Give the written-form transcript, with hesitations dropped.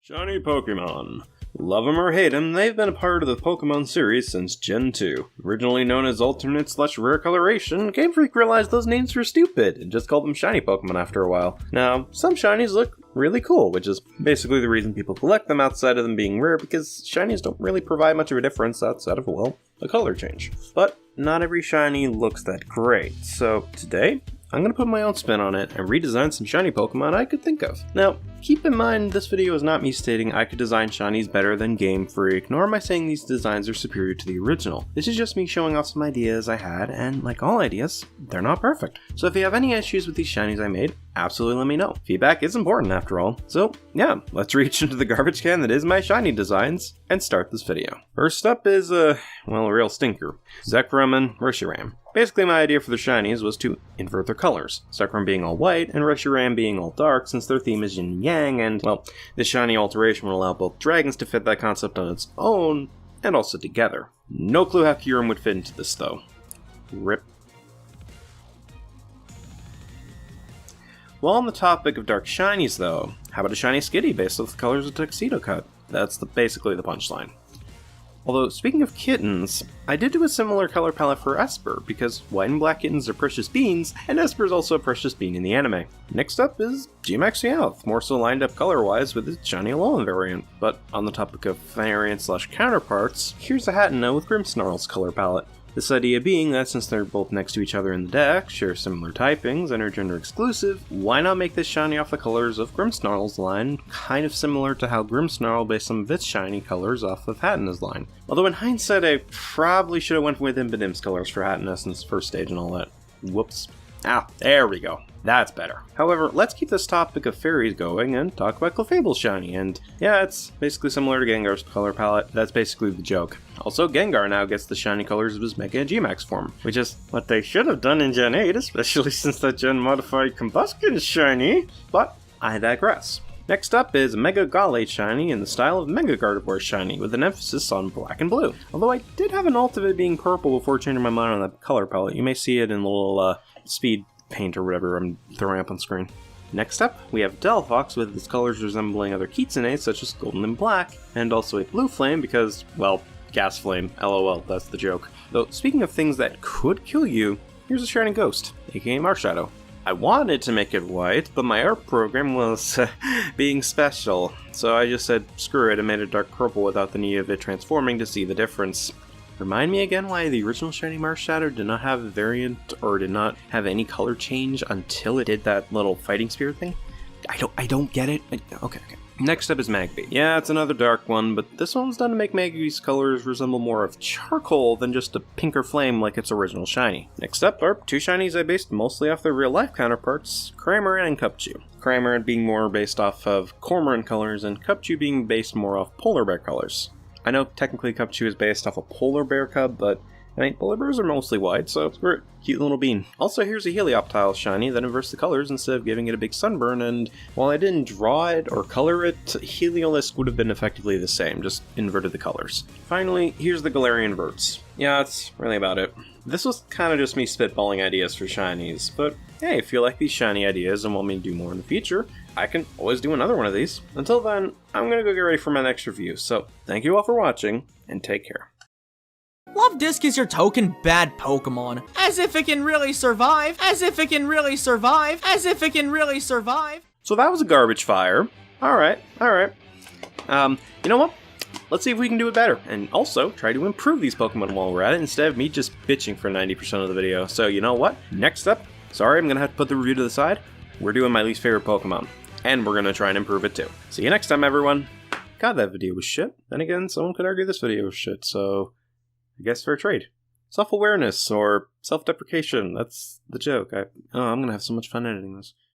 Shiny Pokemon. Love 'em or hate 'em, they've been a part of the Pokemon series since Gen 2. Originally known as alternate/rare coloration, Game Freak realized those names were stupid and just called them shiny Pokemon after a while. Now, some shinies look really cool, which is basically the reason people collect them outside of them being rare, because shinies don't really provide much of a difference outside of, well, a color change. But not every shiny looks that great, so today, I'm going to put my own spin on it and redesign some shiny Pokemon I could think of. Now, keep in mind this video is not me stating I could design shinies better than Game Freak, nor am I saying these designs are superior to the original. This is just me showing off some ideas I had, and like all ideas, they're not perfect. So if you have any issues with these shinies I made, absolutely let me know. Feedback is important after all. So yeah, let's reach into the garbage can that is my shiny designs and start this video. First up is a real stinker. Zekrom and Reshiram. Basically, my idea for the shinies was to invert their colors, Zekrom being all white and Reshiram being all dark since their theme is yin and yang, and, well, this shiny alteration will allow both dragons to fit that concept on its own, and also together. No clue how Kyurem would fit into this, though. Rip. While on the topic of dark shinies, though, how about a shiny Skitty based off the colors of Tuxedo Cut? That's basically the punchline. Although, speaking of kittens, I did do a similar color palette for Esper, because white and black kittens are precious beans, and Esper is also a precious bean in the anime. Next up is Gmaxial, more so lined up color-wise with its shiny Alolan variant. But on the topic of variants/counterparts, here's a Hatenna with Grimmsnarl's color palette. This idea being that since they're both next to each other in the deck, share similar typings, and are gender exclusive, why not make this shiny off the colors of Grimmsnarl's line, kind of similar to how Grimmsnarl based some of its shiny colors off of Hatenna's line. Although in hindsight I probably should have went with Impidim's colors for Hatenna since first stage and all that. Whoops. Ah, there we go. That's better. However, let's keep this topic of fairies going and talk about Clefable's shiny, and yeah, it's basically similar to Gengar's color palette. That's basically the joke. Also, Gengar now gets the shiny colors of his Mega and Gmax form, which is what they should have done in Gen 8, especially since that Gen modified Combusken is shiny, but I digress. Next up is Mega Golly shiny in the style of Mega Gardevoir shiny, with an emphasis on black and blue. Although I did have an alt of it being purple before changing my mind on that color palette. You may see it in the little speed paint or whatever I'm throwing up on screen. Next up, we have Delphox with its colors resembling other Kitsunes such as golden and black, and also a blue flame because, well, gas flame, lol, that's the joke. Though, speaking of things that could kill you, here's a shiny ghost, aka Marsh Shadow. I wanted to make it white, but my art program was being special, so I just said screw it and made it dark purple without the need of it transforming to see the difference. Remind me again why the original shiny Marsh Shadow did not have a variant or did not have any color change until it did that little fighting spirit thing? I don't get it. Okay. Next up is Magpie. Yeah, it's another dark one, but this one was done to make Magpie's colors resemble more of charcoal than just a pinker flame like its original shiny. Next up are two shinies I based mostly off their real-life counterparts, Kramer and Cupchew. Kramer being more based off of Cormorant colors, and Cupchew being based more off polar bear colors. I know technically Cupchew is based off a polar bear cub, but I mean, polar bears are mostly white, so it's a cute little bean. Also, here's a Helioptile shiny that inverts the colors instead of giving it a big sunburn, and while I didn't draw it or color it, Heliolisk would have been effectively the same, just inverted the colors. Finally, here's the Galarian Verts. Yeah, that's really about it. This was kind of just me spitballing ideas for shinies, but hey, if you like these shiny ideas and want me to do more in the future, I can always do another one of these. Until then, I'm gonna go get ready for my next review, so thank you all for watching, and take care. Love Disc is your token bad Pokemon. As if it can really survive. As if it can really survive. As if it can really survive. So that was a garbage fire. Alright. You know what? Let's see if we can do it better, and also try to improve these Pokemon while we're at it, instead of me just bitching for 90% of the video. So you know what? Next up, sorry I'm gonna have to put the review to the side, we're doing my least favorite Pokemon, and we're gonna try and improve it too. See you next time, everyone. God, that video was shit. Then again, someone could argue this video was shit, so I guess fair trade. Self-awareness or self-deprecation, that's the joke. I'm gonna have so much fun editing this.